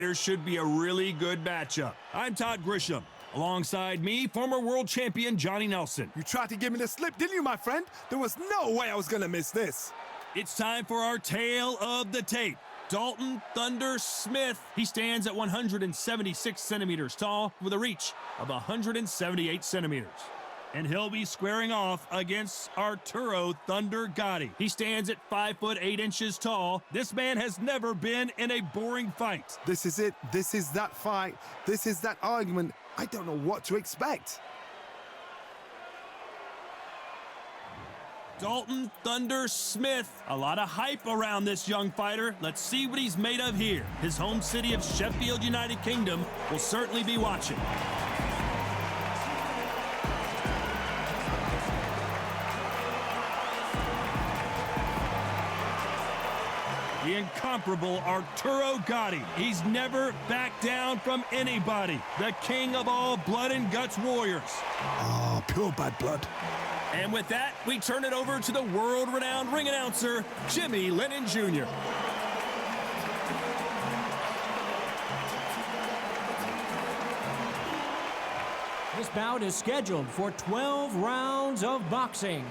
There should be a really good matchup. I'm Todd Grisham. Alongside me, former world champion Johnny Nelson. You tried to give me the slip, didn't you, my friend? There was no way I was going to miss this. It's time for our tale of the tape. Dalton Thunder Smith. He stands at 176 centimeters tall with a reach of 178 centimeters. And he'll be squaring off against Arturo Thunder Gatti. He stands at 5 foot 8 inches tall. This man has never been in a boring fight. This is it. This is that fight. This is that argument. I don't know what to expect. Dalton Thunder Smith. A lot of hype around this young fighter. Let's see what he's made of here. His home city of Sheffield, United Kingdom will certainly be watching. The incomparable Arturo Gatti. He's never backed down from anybody. The king of all blood and guts warriors. Oh, pure bad blood. And with that, we turn it over to the world-renowned ring announcer, Jimmy Lennon Jr. This bout is scheduled for 12 rounds of boxing.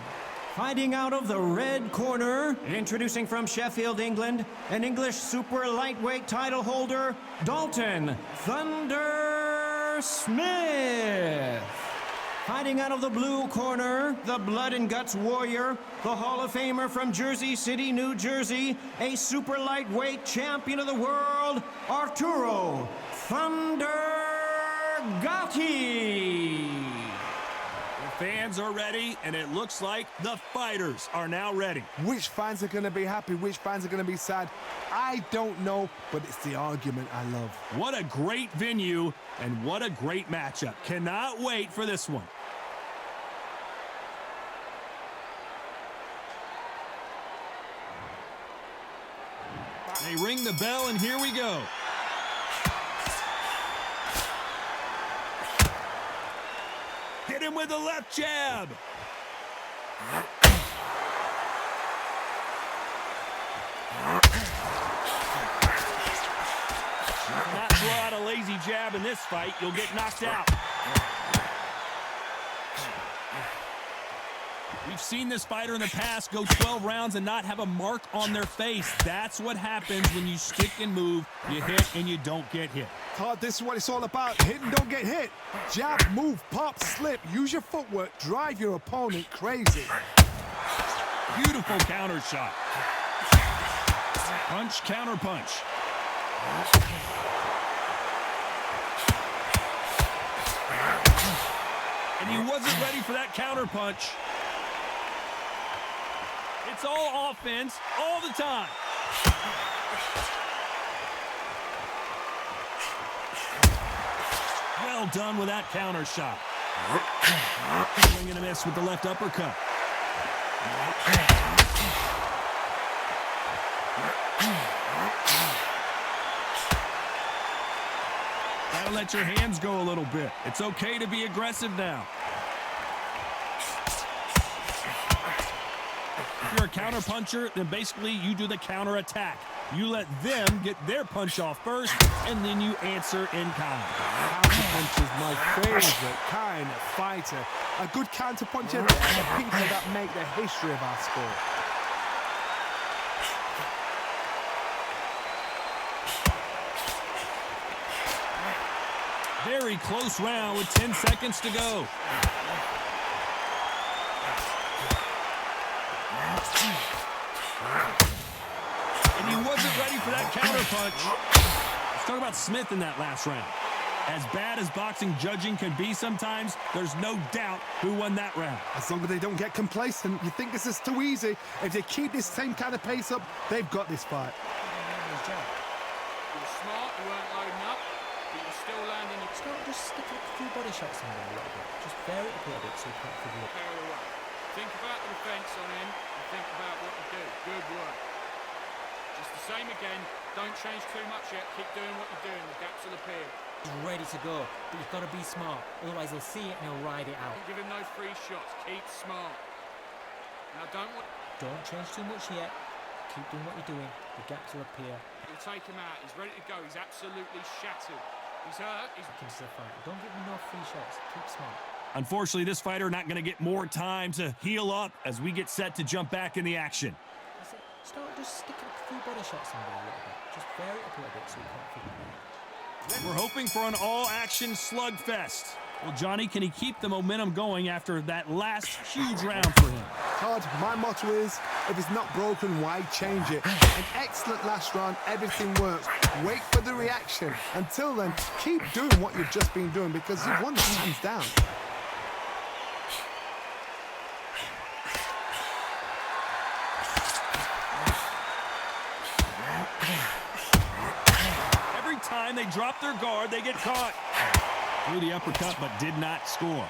Fighting out of the red corner, introducing from Sheffield, England, an English super lightweight title holder, Dalton Thunder Smith. Fighting out of the blue corner, the blood and guts warrior, the Hall of Famer from Jersey City, New Jersey, a super lightweight champion of the world, Arturo Thunder Gatti. Fans are ready, and it looks like the fighters are now ready. Which fans are going to be happy? Which fans are going to be sad? I don't know, but it's the argument I love. What a great venue, and what a great matchup. Cannot wait for this one. They ring the bell, and here we go. Hit him with a left jab. Not throw out a lazy jab in this fight. You'll get knocked out. We've seen this fighter in the past go 12 rounds and not have a mark on their face. That's what happens when you stick and move. You hit and you don't get hit. Todd, this is what it's all about. Hit and don't get hit. Jab, move, pop, slip. Use your footwork. Drive your opponent crazy. Beautiful counter shot. Punch, counter punch. And he wasn't ready for that counter punch. It's all offense all the time. Well done with that counter shot. Swing and a miss with the left uppercut. Gotta let your hands go a little bit. It's okay to be aggressive now. If you're a counter puncher, then basically you do the counter attack. You let them get their punch off first, and then you answer in kind. Counter punch is my favorite kind of fighter. A good counter puncher and a people that make the history of our sport. Very close round with 10 seconds to go. And he wasn't ready for that counter punch. Let's talk about Smith in that last round. As bad as boxing judging can be sometimes, there's no doubt who won that round. As long as they don't get complacent, you think this is too easy. If they keep this same kind of pace up, they've got this fight. You were smart, you weren't loading up, but you were still landing. Just stick a few body shots in there a little bit. Just vary it up a little bit so you can't figure it. Carry away. Think about the defense on him and think about what you do. Good work. Just the same again. Don't change too much yet. Keep doing what you're doing. The gaps will appear. He's ready to go, but you've got to be smart. Otherwise, he'll see it and he'll ride it out. Don't give him no free shots. Keep smart. Now don't Don't change too much yet. Keep doing what you're doing. The gaps will appear. He'll take him out. He's ready to go. He's absolutely shattered. He's hurt. He's... Back into the fight. Don't give him no free shots. Keep smart. Unfortunately, this fighter not going to get more time to heal up as we get set to jump back in the action. That's it. Start just sticking a few body shots in there a little bit. Just vary it up a little bit so you can't feel it. We're hoping for an all-action slugfest. Well, Johnny, can he keep the momentum going after that last huge round for him? Todd, my motto is, if it's not broken, why change it? An excellent last round, everything works. Wait for the reaction. Until then, keep doing what you've just been doing because you've won the hands down. Every time they drop their guard, they get caught. Threw the uppercut, but did not score.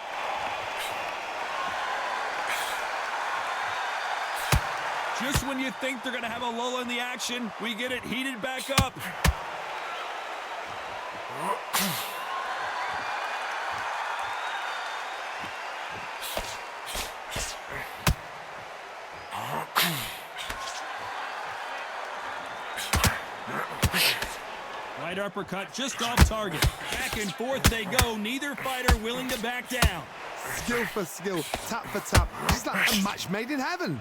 Just when you think they're going to have a lull in the action, we get it heated back up. Right uppercut just off target. Back and forth they go, neither fighter willing to back down. Skill for skill, tap for tap. It's like a match made in heaven.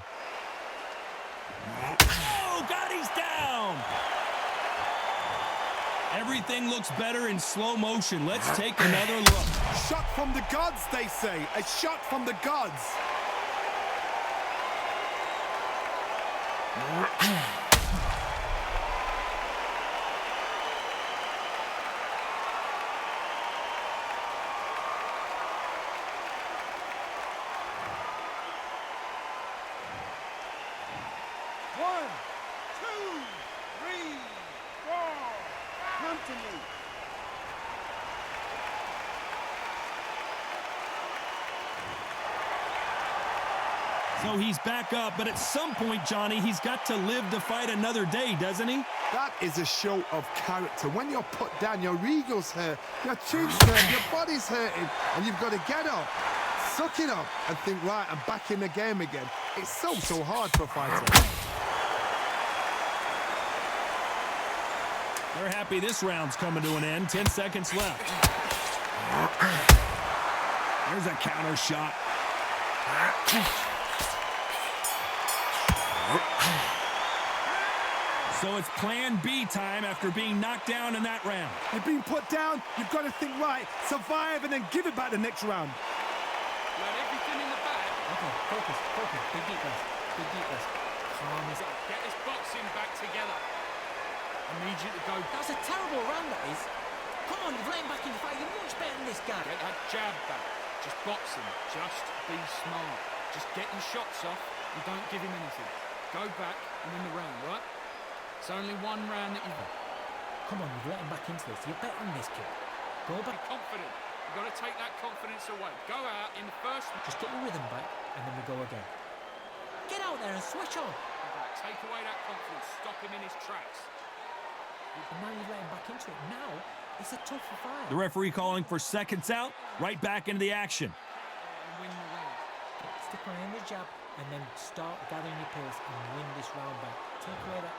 Oh, Gotti's down. Everything looks better in slow motion. Let's take another look. Shot from the gods, they say. A shot from the gods. So he's back up, but at some point, Johnny, he's got to live to fight another day, doesn't he? That is a show of character. When you're put down, your ego's hurt, your chin's hurt, your body's hurting, and you've got to get up, suck it up, and think, right, I'm back in the game again. It's so hard for a fighter. They're happy this round's coming to an end. 10 seconds left. There's a counter shot. So it's plan B time after being knocked down in that round. You've been put down, you've got to think right, survive, and then give it back the next round. Let everything in the bag. Okay, focus. Big deep breath. Calm as it. Get this boxing back together. I need you to go. That was a terrible round, that is. Come on, you've let him back in the fight. You're much better than this guy. Get that jab back. Just boxing. Just be smart. Just get your shots off and don't give him anything. Go back and win the round, right? It's only one round that you've got. Come on, you've let him back into this. You're better than this kid. Go Be back. confident. You've got to take that confidence away. Go out in the first... Just get your rhythm back, and then we go again. Get out there and switch on. Take away that confidence. Stop him in his tracks. And now you've let him back into it. Now, it's a tougher fight. The referee calling for seconds out, right back into the action. And win the round. Stick around the jab, and then start gathering your pace and win this round back. Take away that...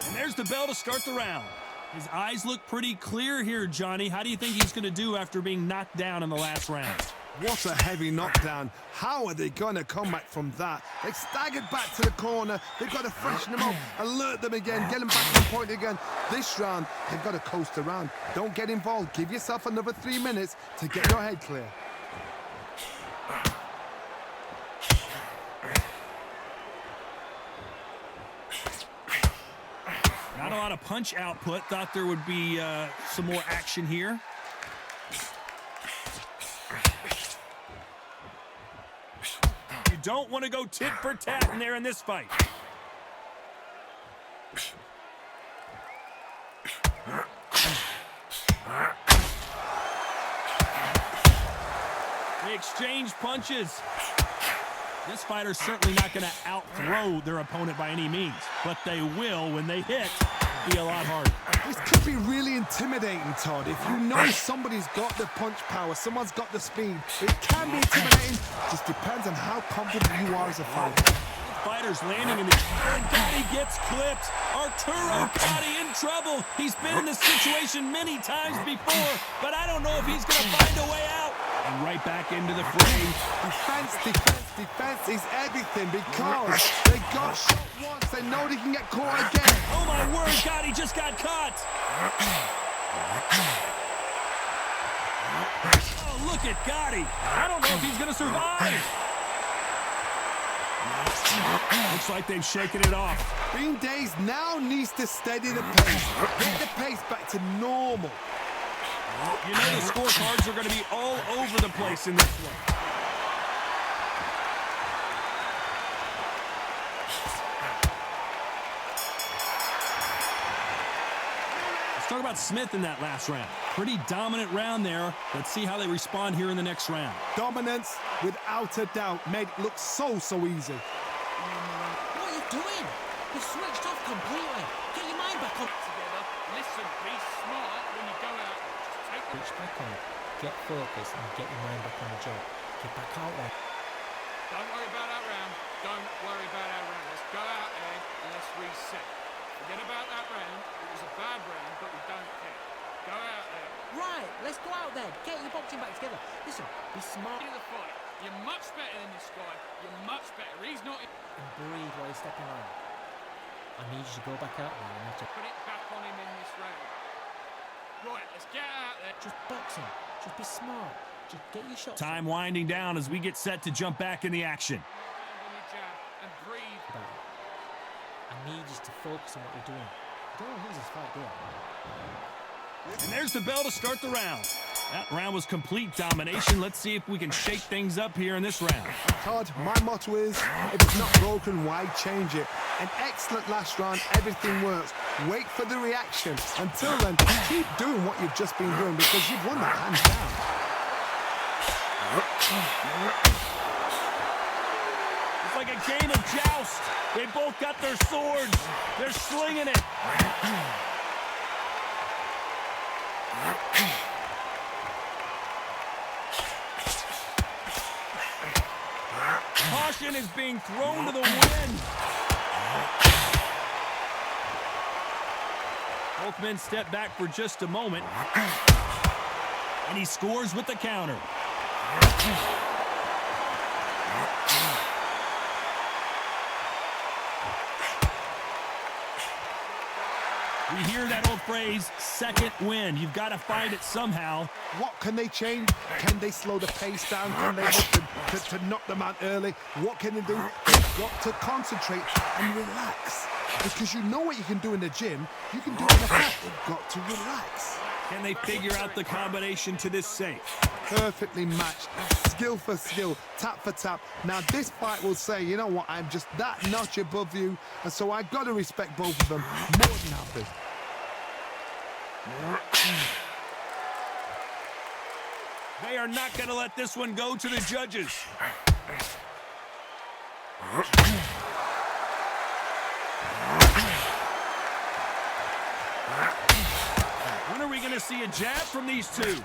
And there's the bell to start the round. His eyes look pretty clear here, Johnny. How do you think he's going to do after being knocked down in the last round? What a heavy knockdown. How are they going to come back from that? They staggered back to the corner. They've got to freshen them up, alert them again, get them back on point again. This round, they've got to coast around. Don't get involved. Give yourself another 3 minutes to get your head clear. Not a lot of punch output. Thought there would be some more action here. You don't want to go tit for tat in there in this fight. They exchange punches. This fighter's certainly not going to out-throw their opponent by any means, but they will, when they hit, be a lot harder. This could be really intimidating, Todd. If you know somebody's got the punch power, someone's got the speed, it can be intimidating. Just depends on how confident you are as a fighter. fighters landing in the... And Gatti gets clipped. Arturo Gatti in trouble. He's been in this situation many times before, but I don't know if he's going to find a way out. And right back into the fray. Defense, defense, defense is everything because they got shot once. They know they can get caught again. Oh my word, Gatti just got caught. Oh, look at Gatti. I don't know if he's going to survive. Looks like they've shaken it off. Bean Days now needs to steady the pace. Get the pace back to normal. You know the scorecards are going to be all over the place in this one. Let's talk about Smith in that last round. Pretty dominant round there. Let's see how they respond here in the next round. Dominance, without a doubt, made it look so easy. What are you doing? You switched off completely. Get your mind back on. Together. Listen, be smart when you go out. Just take the... Switch back on. Get focused and get your mind back on the job. Get back out there. Don't worry about that round. Don't worry about that round. Let's go out there and let's reset. Forget about that round. It was a bad round, but we don't care. Go out there. Right, let's go out there. Get your boxing back together. Listen, be smart. Into the fight. You're much better than this guy. You're much better. He's not... And breathe while you're stepping around. I need you to go back out there and have to Put it back on him in this round. Right, let's get out there. just box him. Just be smart. Just get your shots. Time winding down as we get set to jump back in the action. Hand on your jab and breathe. About it. I need you to focus on what you're doing. You don't want to lose this fight, do you? And there's the bell to start the round. That round was complete domination. Let's see if we can shake things up here in this round. Todd, my motto is, if it's not broken, why change it? An excellent last round, everything works. Wait for the reaction. Until then, keep doing what you've just been doing because you've won that hands down. It's like a game of joust. They both got their swords. They're slinging it. Caution is being thrown to the wind. Both men step back for just a moment. And he scores with the counter. We hear that old phrase, second wind. You've got to find it somehow. What can they change? Can they slow the pace down? Can they hope to knock them out early? What can they do? They've got to concentrate and relax. Because you know what you can do in the gym. You can do it in the fight. They've got to relax. Can they figure out the combination to this safe? Perfectly matched. Skill for skill. Tap for tap. Now this fight will say, you know what? I'm just that notch above you. And so I've got to respect both of them. More than happy. They are not going to let this one go to the judges. When are we going to see a jab from these two?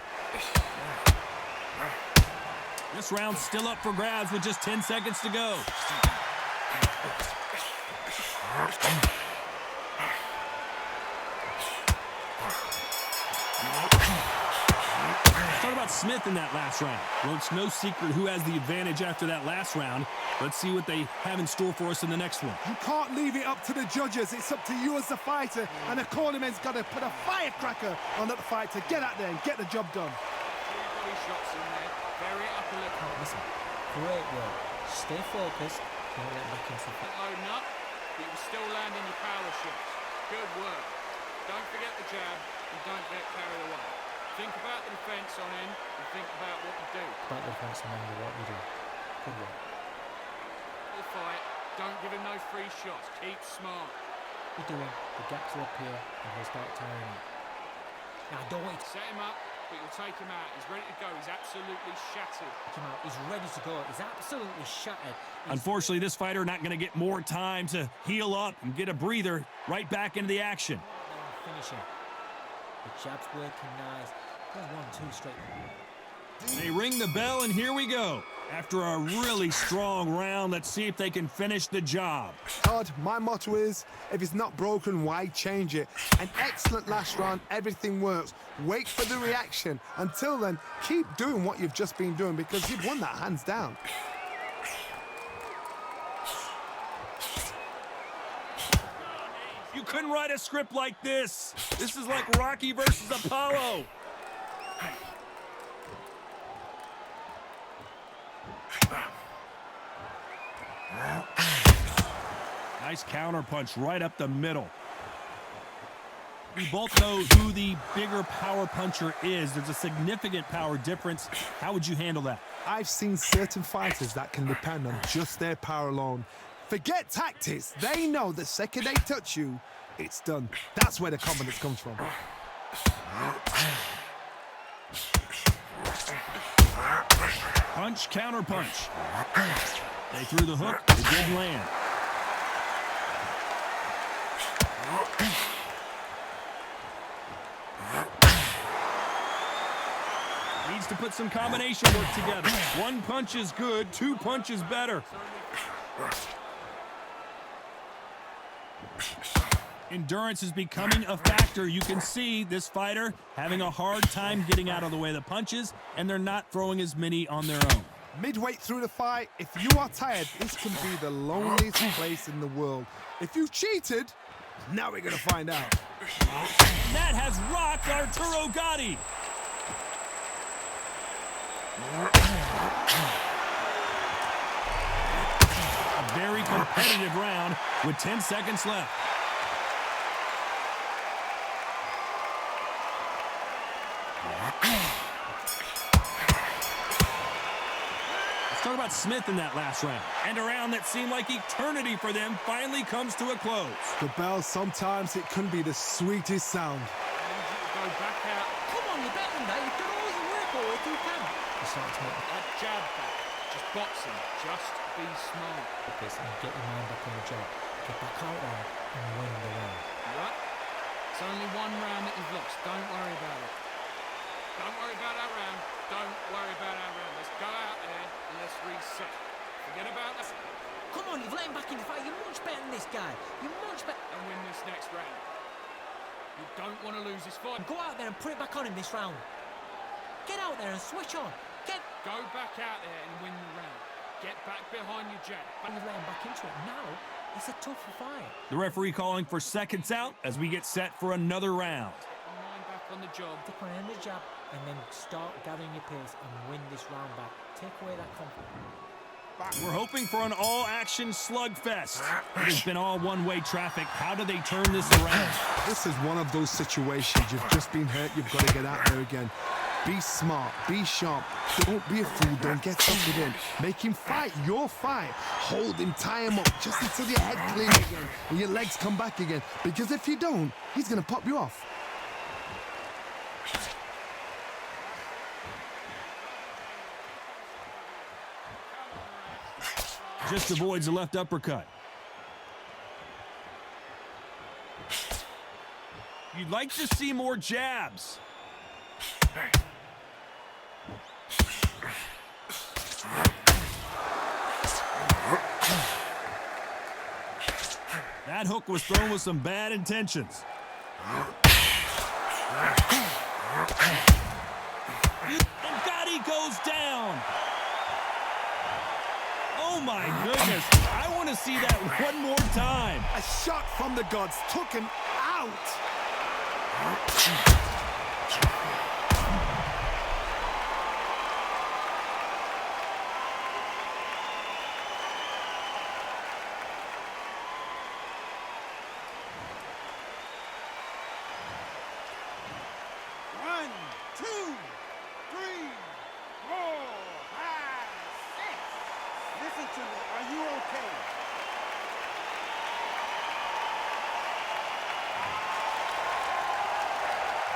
This round's still up for grabs with just 10 seconds to go. Talk about Smith in that last round. Well, it's no secret who has the advantage after that last round. Let's see what they have in store for us in the next one. You can't leave it up to the judges. It's up to you as the fighter. And the cornerman's got to put a firecracker on that fight to get out there and get the job done. 3 body shots in there. Bury it up a little. Oh, listen, great work. Stay focused. Don't let back into the fight. Loading up, but you were still landing your power shots. Good work. Don't forget the jab and don't get carried away. Think about the defense on him and think about what you do. Back the defense and remember what you do. Good work. The fight, don't give him those free shots. Keep smart. What you're doing, the gaps will appear and he'll start tiring you. Now, I don't want you to Set him up, but you'll take him out. He's ready to go. He's absolutely shattered. take him out. He's ready to go. He's absolutely shattered. He's Unfortunately, this fighter not going to get more time to heal up and get a breather right back into the action. finishing. The jab's working nice. There's 1, 2 straight. They ring the bell, and here we go. After a really strong round, let's see if they can finish the job. Todd, my motto is, if it's not broken, why change it? An excellent last round, everything works. Wait for the reaction. Until then, keep doing what you've just been doing because you've won that hands down. You couldn't write a script like this. This is like Rocky versus Apollo. Nice counter punch right up the middle. We both know who the bigger power puncher is. There's a significant power difference. How would you handle that? I've seen certain fighters that can depend on just their power alone. Forget tactics. They know the second they touch you, it's done. That's where the confidence comes from. Punch, counter punch. They threw the hook. It didn't land. Needs to put some combination work together. One punch is good, two punches better. Endurance is becoming a factor. You can see this fighter having a hard time getting out of the way of the punches, and they're not throwing as many on their own. Midway through the fight, if you are tired, this can be the loneliest place in the world. If you cheated, now we're going to find out. And that has rocked Arturo Gatti. A very competitive round with 10 seconds left. Let's talk about Smith in that last round. And a round that seemed like eternity for them finally comes to a close. The bell, sometimes it can be the sweetest sound. Go back out. Come on, you're better than that. You've done all your work all the way through camp. You're starting to make A jab back. Just boxing. Just be smart. this and get your mind back on the job. Get back out there and win the round. Right? It's only one round that you've lost. Don't worry about it. Don't worry about that round. Don't worry about that round. Let's go out there and let's reset. Forget about that. Come on, you've let him back in the fight. You're much better than this guy. You're much better. And win this next round. You don't want to lose this fight. Go out there and put it back on him this round. Get out there and switch on. Go back out there and win the round. Get back behind your jab. And you've let him back into it. Now, it's a tougher fight. The referee calling for seconds out as we get set for another round. Get your mind back on the job. Take on the jab and then start gathering your pace and win this round back. Take away that confidence. We're hoping for an all-action slugfest. It has been all one-way traffic. How do they turn this around? This is one of those situations. You've just been hurt. You've got to get out there again. Be smart. Be sharp. Don't be a fool. Don't get suckered in. Make him fight your fight. Hold him. Tie him up just until your head cleans again and your legs come back again. Because if you don't, he's going to pop you off. Just avoids the left uppercut. You'd like to see more jabs. That hook was thrown with some bad intentions. And Gatti goes down. Oh my goodness. I want to see that one more time. A shot from the gods took him out. One, two, three, four, five, six. Listen to me. Are you okay?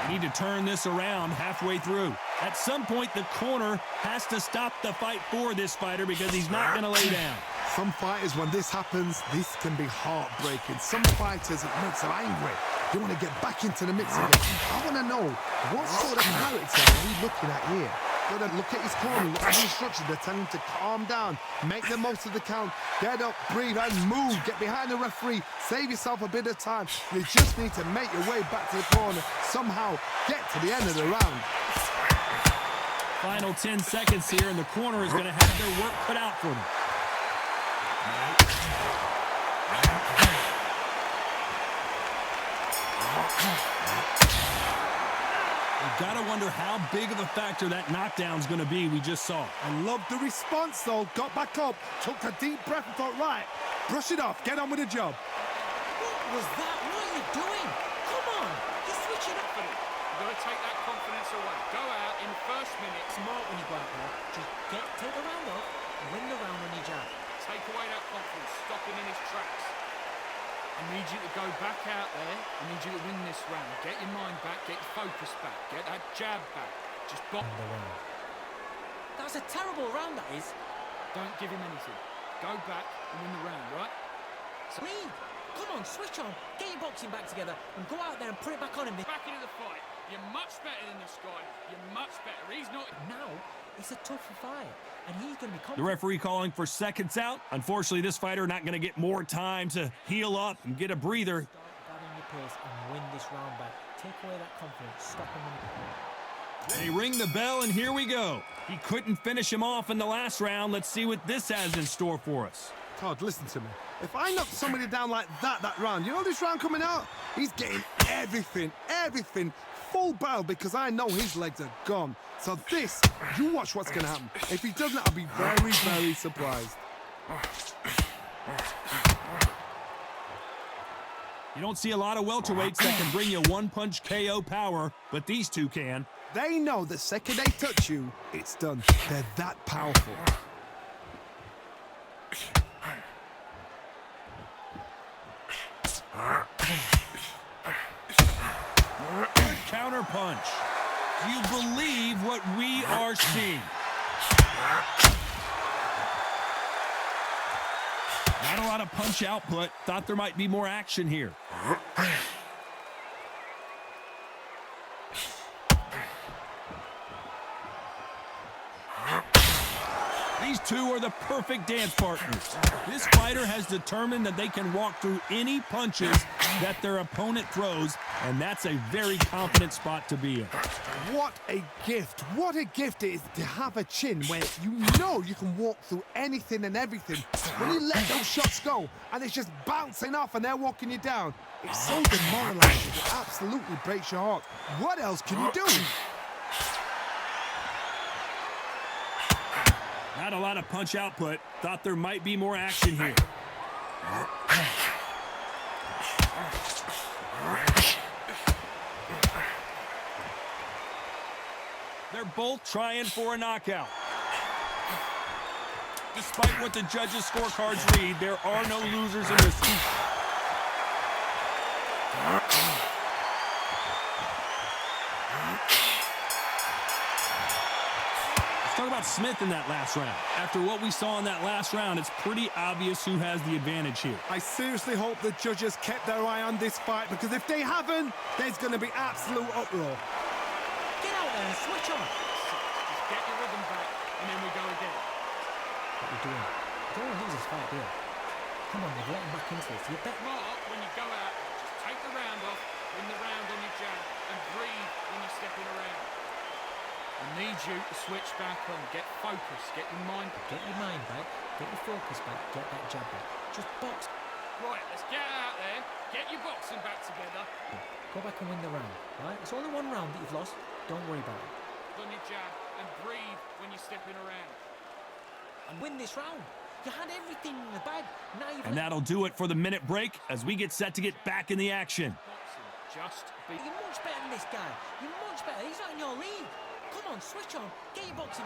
We need to turn this around halfway through. At some point, the corner has to stop the fight for this fighter because he's not going to lay down. Some fighters, when this happens, this can be heartbreaking. Some fighters, it makes them angry. They want to get back into the mix again. I want to know, what sort of character are we looking at here? Got to look at his corner, look at the instructions. They're telling him to calm down, make the most of the count, get up, breathe, and move. Get behind the referee, save yourself a bit of time. You just need to make your way back to the corner, somehow get to the end of the round. Final 10 seconds here, and the corner is going to have their work cut out for them. You gotta wonder how big of a factor that knockdown's going to be we just saw. I love the response, though. Got back up, took a deep breath and thought, right, brush it off, get on with the job. What was that? What are you doing? Come on, you're switching up. You've got to take that confidence away. Go out in the first minute. Smart when you go out there. Just take the round off and win the round on your jab. Take away that confidence. Stop him in his tracks. I need you to go back out there. I need you to win this round. Get your mind back. Get your focus back. Get that jab back. Just box. That was a terrible round, that is. Don't give him anything. Go back and win the round, right? Lead. Come on, switch on. Get your boxing back together and go out there and put it back on him. Back into the fight. You're much better than this guy. You're much better. He's not. Now, it's a tougher fight, and he's going to be The confident. referee calling for seconds out. Unfortunately, this fighter not going to get more time to heal up and get a breather. Start gathering your pace and win this round back. Take away that confidence. Stop him when They ring the bell, and here we go. He couldn't finish him off in the last round. Let's see what this has in store for us. Todd, listen to me. If I knock somebody down like that round, you know this round coming out? He's getting everything, full barrel, because I know his legs are gone. So this, you watch what's going to happen. If he doesn't, I'll be very, very surprised. You don't see a lot of welterweights that can bring you one-punch KO power, but these two can. They know the second they touch you, it's done. They're that powerful. Good counter punch. Do you believe what we are seeing? Not a lot of punch output. Thought there might be more action here. These two are the perfect dance partners. This fighter has determined that they can walk through any punches that their opponent throws, and that's a very confident spot to be in. What a gift. What a gift it is to have a chin where you know you can walk through anything and everything. When you let those shots go and it's just bouncing off and they're walking you down, it's so demoralizing. It absolutely breaks your heart. What else can you do? Not a lot of punch output. Thought there might be more action here. They're both trying for a knockout. Despite what the judges' scorecards read, there are no losers in this one. Let's talk about Smith in that last round. After what we saw in that last round, it's pretty obvious who has the advantage here. I seriously hope the judges kept their eye on this fight, because if they haven't, there's going to be absolute uproar. Get out there and switch on. Just get your rhythm back, and then we go again. What are you doing? You don't want to lose this fight, do you? Come on, you've let him back into this. You bet. Mark, when you go out, just take the round off, win the round on your jab, and breathe when you're stepping around. I need you to switch back on. Get focused. Get your mind back. Get your mind back. Get your focus back. Get that jab back. Just box. Right, let's get out there. Get your boxing back together. Go back and win the round, right? It's only one round that you've lost. Don't worry about it. On your jab, and breathe when you're stepping around. And win this round. You had everything in the bag. Now you've And that'll do it for the minute break as we get set to get back in the action. Boxing, just be. You're much better than this guy. You're much better. He's not in your league. Come on, switch on. Get your boxing.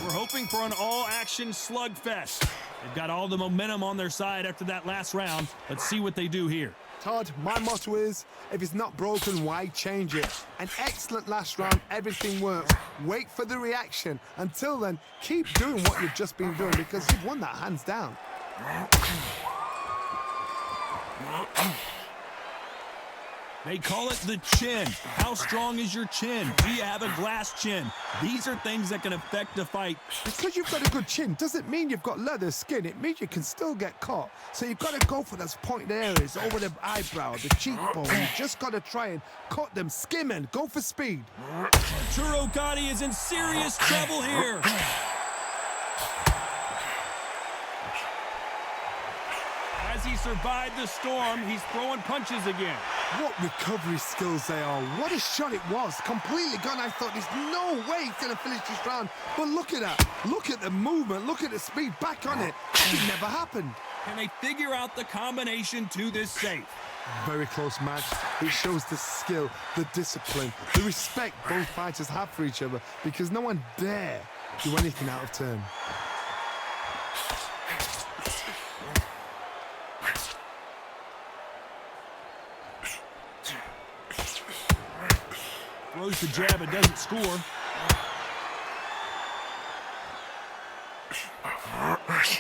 We're hoping for an all-action slugfest. They've got all the momentum on their side after that last round. Let's see what they do here. Todd, my motto is, if it's not broken, why change it? An excellent last round, everything works. Wait for the reaction. Until then, keep doing what you've just been doing, because you've won that hands down. They call it the chin. How strong is your chin? Do you have a glass chin? These are things that can affect the fight. Because you've got a good chin doesn't mean you've got leather skin. It means you can still get caught. So you've got to go for those pointed areas over the eyebrow, the cheekbone. You just got to try and cut them, skim and go for speed. Arturo Gatti is in serious trouble here. As he survived the storm, he's throwing punches again. What recovery skills they are. What a shot it was. Completely gone. I thought there's no way he's going to finish this round. But look at that. Look at the movement. Look at the speed. Back on it. It never happened. Can they figure out the combination to this safe? Very close match. It shows the skill, the discipline, the respect both fighters have for each other because no one dare do anything out of turn. Throws the jab and doesn't score.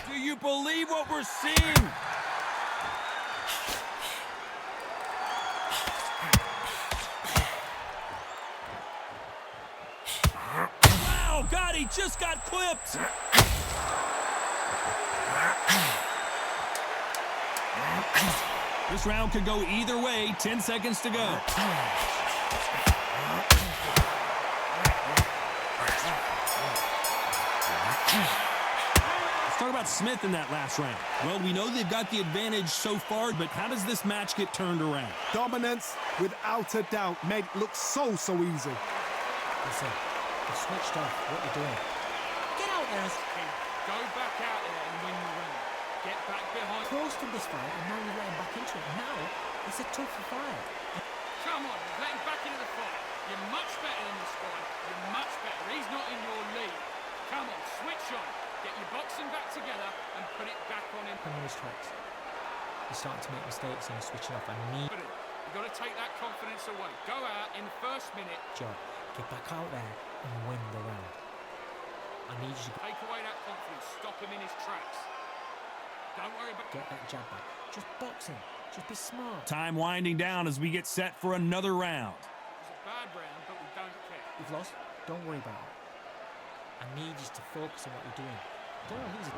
Do you believe what we're seeing? Wow, Gatti just got clipped. This round could go either way. 10 seconds to go. Let's talk about Smith in that last round. Well, we know they've got the advantage so far, but how does this match get turned around? Dominance, without a doubt, made it look so easy. Listen, you switched off. What you doing? Get out there. Go back out there and win the round. Get back behind. Closed in this fight, and now you're letting back into it. Now, it's a tougher fight. Come on, let him back into the fight. You're much better than this guy. You're much better. He's not in your league. Come on, switch on. Get your boxing back together and put it back on him. On those tracks. You're starting to make mistakes and you're switching off. I need You've got to take that confidence away. Go out in the first minute. job. Get back out there and win the round. I need you to Take away that confidence. Stop him in his tracks. Don't worry about get that jab back. Just boxing. Just be smart. Time winding down as we get set for another round. It was a bad round, but we don't care. You've lost. Don't worry about it. I need you to focus on what you're doing. Don't lose it.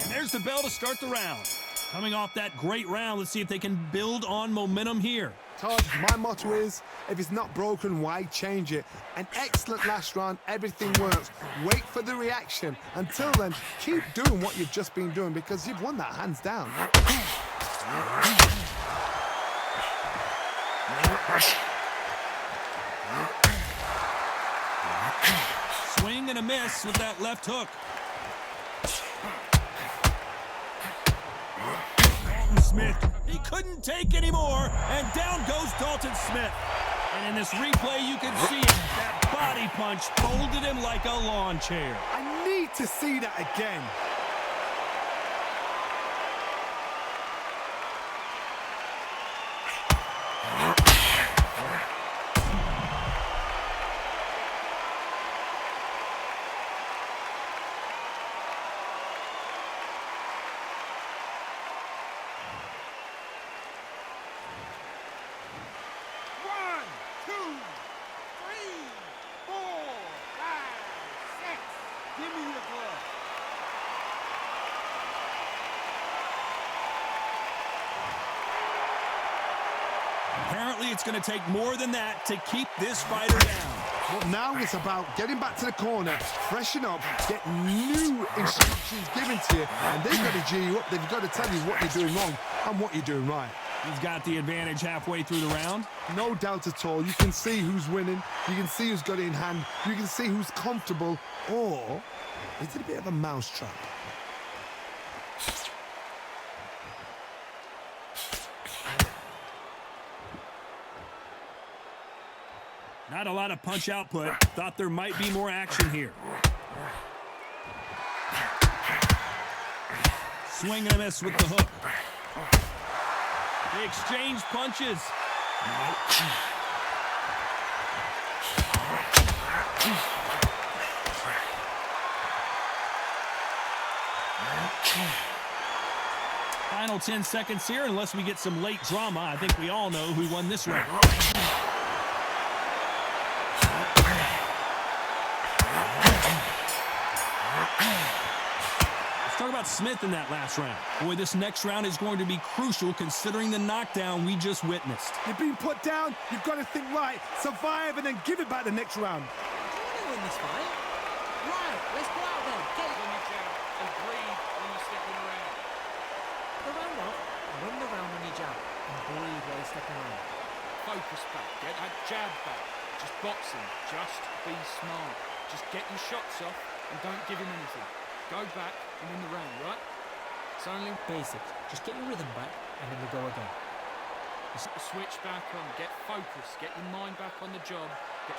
And there's the bell to start the round. Coming off that great round, let's see if they can build on momentum here. Todd, my motto is, if it's not broken, why change it? An excellent last round, everything works. Wait for the reaction. Until then, keep doing what you've just been doing because you've won that hands down. Swing and a miss with that left hook. Dalton Smith, he couldn't take anymore, and down goes Dalton Smith. And in this replay, you can see it. That body punch folded him like a lawn chair. I need to see that again. One, two, three, four, five, six. Give me your glove. Apparently, it's going to take more than that to keep this fighter down. But now it's about getting back to the corner, freshen up, get new instructions given to you, and they've got to G you up. They've got to tell you what you're doing wrong and what you're doing right. He's got the advantage halfway through the round. No doubt at all. You can see who's winning. You can see who's got it in hand. You can see who's comfortable. Or is it a bit of a mousetrap? Not a lot of punch output. Thought there might be more action here. Swing and a miss with the hook. They exchange punches. Final final 10 seconds here. Unless we get some late drama, I think we all know who won this round. Let's talk about Smith in that last round. Boy, this next round is going to be crucial considering the knockdown we just witnessed. You've been put down, you've got to think right, survive, and then give it back the next round. Do you want to win this fight? Right, let's go out there. Get it. On your jab and breathe when you're stepping around. The round off, win the round on your jab, and breathe while you're stepping around. Focus back. Get that jab back. Just boxing. Just be smart. Just get your shots off and don't give him anything. Go back and win the round, right? It's only Basics. Just get your rhythm back, and then we go again. switch back on. Get focused. Get your mind back on the job.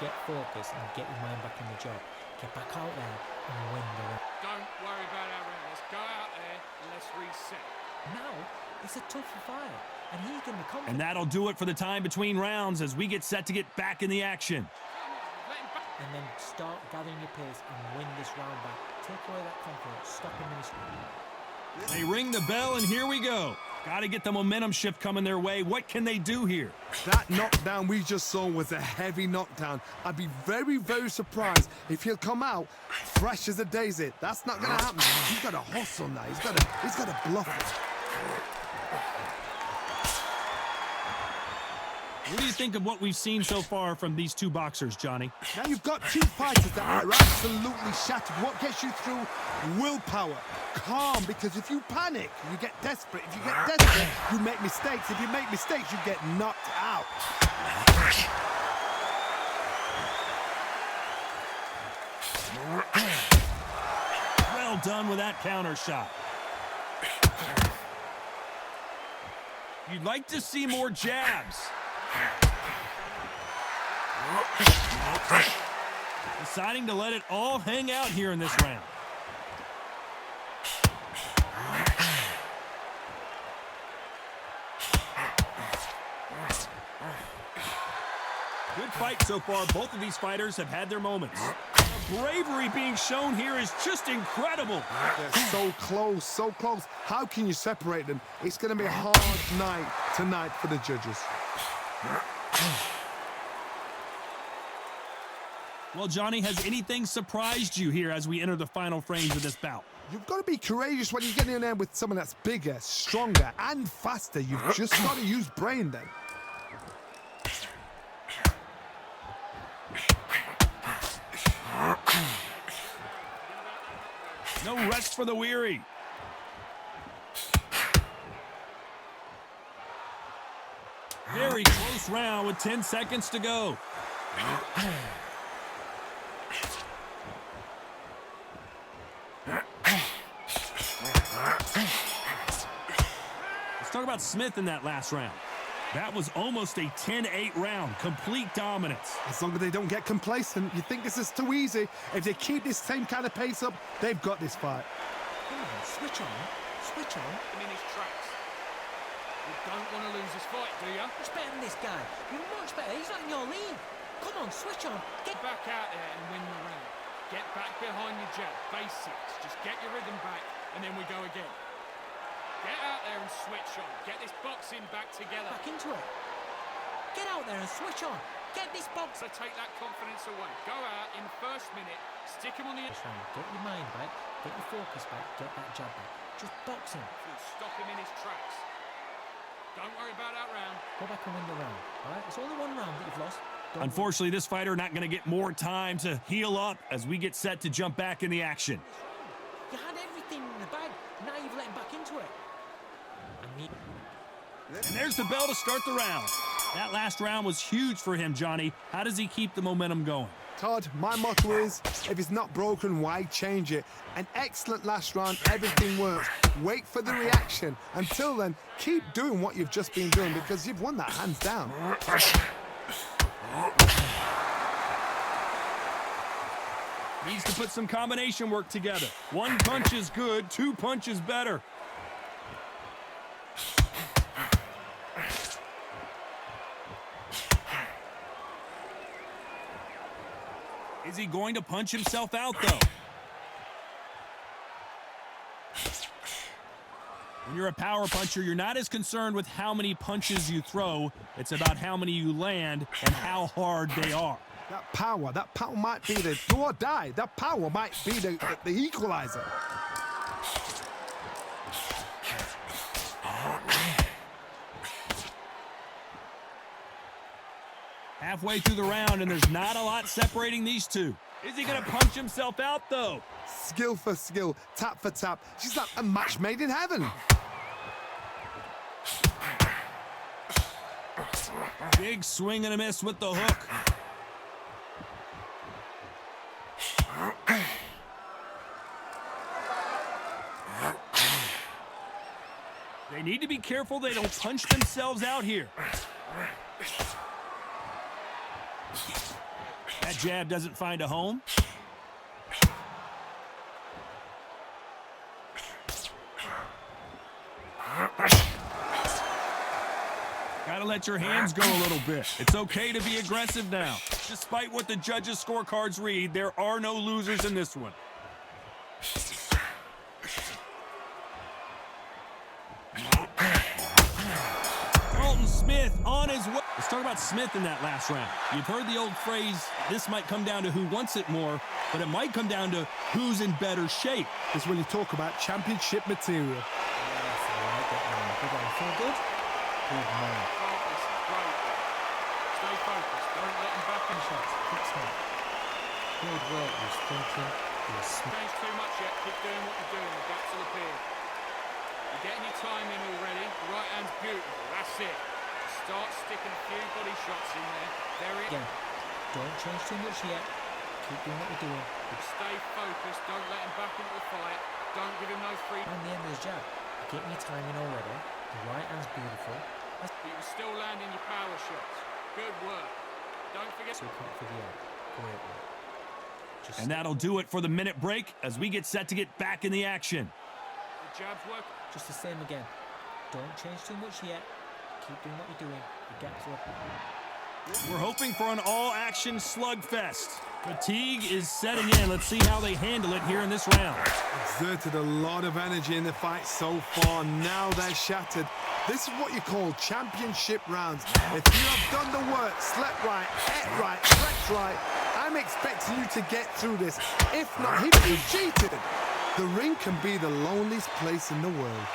Get focused and get your mind back on the job. Get back out there and win the round. Don't worry about our round. Let's go out there and let's reset. Now, it's a tougher fight, and he's going to be confident. And that'll do it for the time between rounds as we get set to get back in the action. Let him back. And then start gathering your pace and win this round back. Take away that confidence. Stop him in his... They ring the bell, and here we go. Got to get the momentum shift coming their way. What can they do here? That knockdown we just saw was a heavy knockdown. I'd be very, very surprised if he'll come out fresh as a daisy. That's not going to happen. He's got to hustle now. He's got to bluff it. What do you think of what we've seen so far from these two boxers, Johnny? Now you've got two fighters that are absolutely shattered. What gets you through? Willpower. Calm, because if you panic, you get desperate. If you get desperate, you make mistakes. If you make mistakes, you get knocked out. Well done with that counter shot. You'd like to see more jabs. Deciding to let it all hang out here in this round. Good fight so far. Both of these fighters have had their moments. The bravery being shown here is just incredible. They're so close, so close. How can you separate them? It's going to be a hard night tonight for the judges. Well, Johnny, has anything surprised you here as we enter the final frames of this bout? You've got to be courageous when you get in there with someone that's bigger, stronger, and faster. You've just got to use brain then. No rest for the weary. Very close round with 10 seconds to go. Let's talk about Smith in that last round. That was almost a 10-8 round, complete dominance. As long as they don't get complacent, you think this is too easy. If they keep this same kind of pace up, they've got this fight. Come on, switch on. Switch on. Him in his tracks. You don't want to lose this fight, do you? Much better than this guy. You're much better. He's not in your league. Come on, switch on. Get back out there and win the round. Get back behind your jab. Basics. Just get your rhythm back, and then we go again. Get out there and switch on. Get this boxing back together. Back into it. Get out there and switch on. Get this box. So take that confidence away. Go out in the first minute. Stick him on the... Get your mind back. Get your focus back. Get that jab back. Just box him. Stop him in his tracks. Don't worry about that round. Go back and win the round. All right? It's only one round that you've lost. Don't Unfortunately, this fighter not going to get more time to heal up as we get set to jump back in the action. You had everything in the bag. Now you've let him back into it. And there's the bell to start the round. That last round was huge for him, Johnny. How does he keep the momentum going? Todd, my motto is, if it's not broken, why change it? An excellent last round, everything works. Wait for the reaction. Until then, keep doing what you've just been doing because you've won that hands down. Needs to put some combination work together. One punch is good, two punches better. Is he going to punch himself out, though? When you're a power puncher, you're not as concerned with how many punches you throw. It's about how many you land and how hard they are. That power might be the do or die. That power might be the equalizer. Halfway through the round, and there's not a lot separating these two. Is he going to punch himself out, though? Skill for skill, tap for tap. She's like a match made in heaven. Big swing and a miss with the hook. They need to be careful they don't punch themselves out here. That jab doesn't find a home. Gotta let your hands go a little bit. It's okay to be aggressive now. Despite what the judges' scorecards read, there are no losers in this one. Dalton Smith on his way. Let's talk about Smith in that last round. You've heard the old phrase, this might come down to who wants it more, but it might come down to who's in better shape. It's when you talk about championship material. Yes, I like that one. Good one. Feel good? Good man. Focus, great. Stay focused. Don't let him back in shots. Keep smart. Good work. He was thinking. He was smart. Change too much yet. Keep doing what you're doing. The gaps will appear. You're getting your time in already. The right hand's beautiful. That's it. Start sticking a few body shots in there. Very Again, don't change too much yet. Keep doing what you're doing. Stay focused. Don't let him back into the fight. Don't give him no free. And the end of his jab. You're getting your timing already. The right hand's beautiful. But you're still landing your power shots. Good work. Don't forget. So come for the end. Great work. Just And that'll do it for the minute break as we get set to get back in the action. The jabs work. Just the same again. Don't change too much yet. Keep doing what you're doing. The gaps are up. We're hoping for an all-action slugfest. Fatigue is setting in. Let's see how they handle it here in this round. Exerted a lot of energy in the fight so far. Now they're shattered. This is what you call championship rounds. If you have done the work, slept right, ate right, stretched right, I'm expecting you to get through this. If not, he cheated. The ring can be the loneliest place in the world.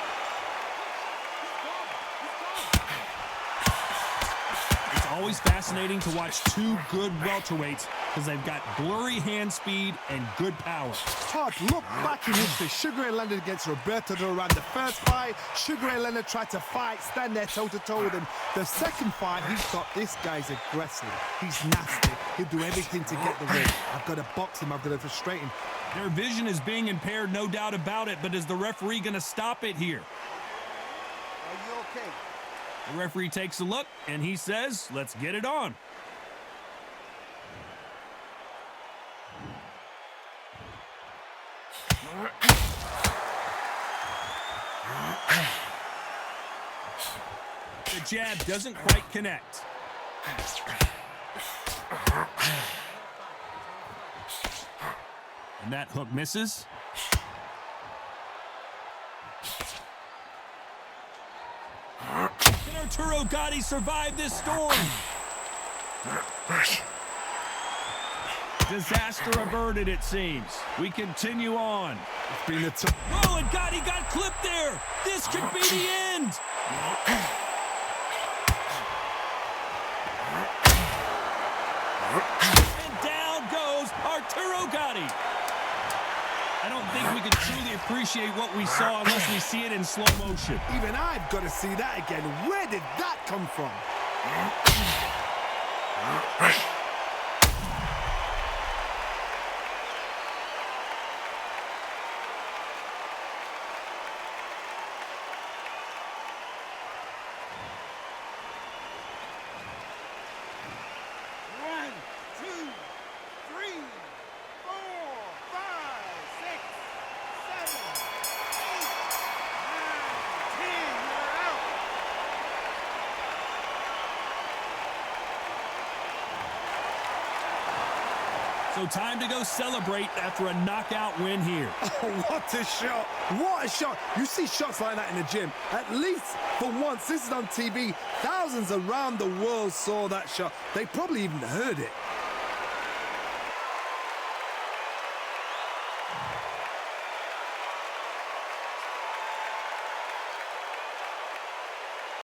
It's always fascinating to watch two good welterweights because they've got blurry hand speed and good power. Todd, look back in history. Sugar Ray Leonard against Roberto Duran. The first fight, Sugar Ray Leonard tried to fight, stand there toe-to-toe with him. The second fight, he thought, this guy's aggressive. He's nasty. He'll do everything to get the win. I've got to box him. I've got to frustrate him. Their vision is being impaired, no doubt about it, but is the referee going to stop it here? Are you okay? The referee takes a look, and he says, let's get it on. The jab doesn't quite connect. And that hook misses. Can Arturo Gatti survive this storm? Disaster averted, it seems. We continue on. It's been a tough. Oh, and Gatti got clipped there. This could be the end. And down goes Arturo Gatti. I don't think we could truly appreciate what we saw unless we see it in slow motion. Even I've got to see that again. Where did that come from? One, two, three, 4, 5, 6, 7, 8, 9, 10. You're out. So time to go celebrate after a knockout win here. Oh, what a shot. What a shot. You see shots like that in the gym. At least for once, this is on TV. Thousands around the world saw that shot. They probably even heard it.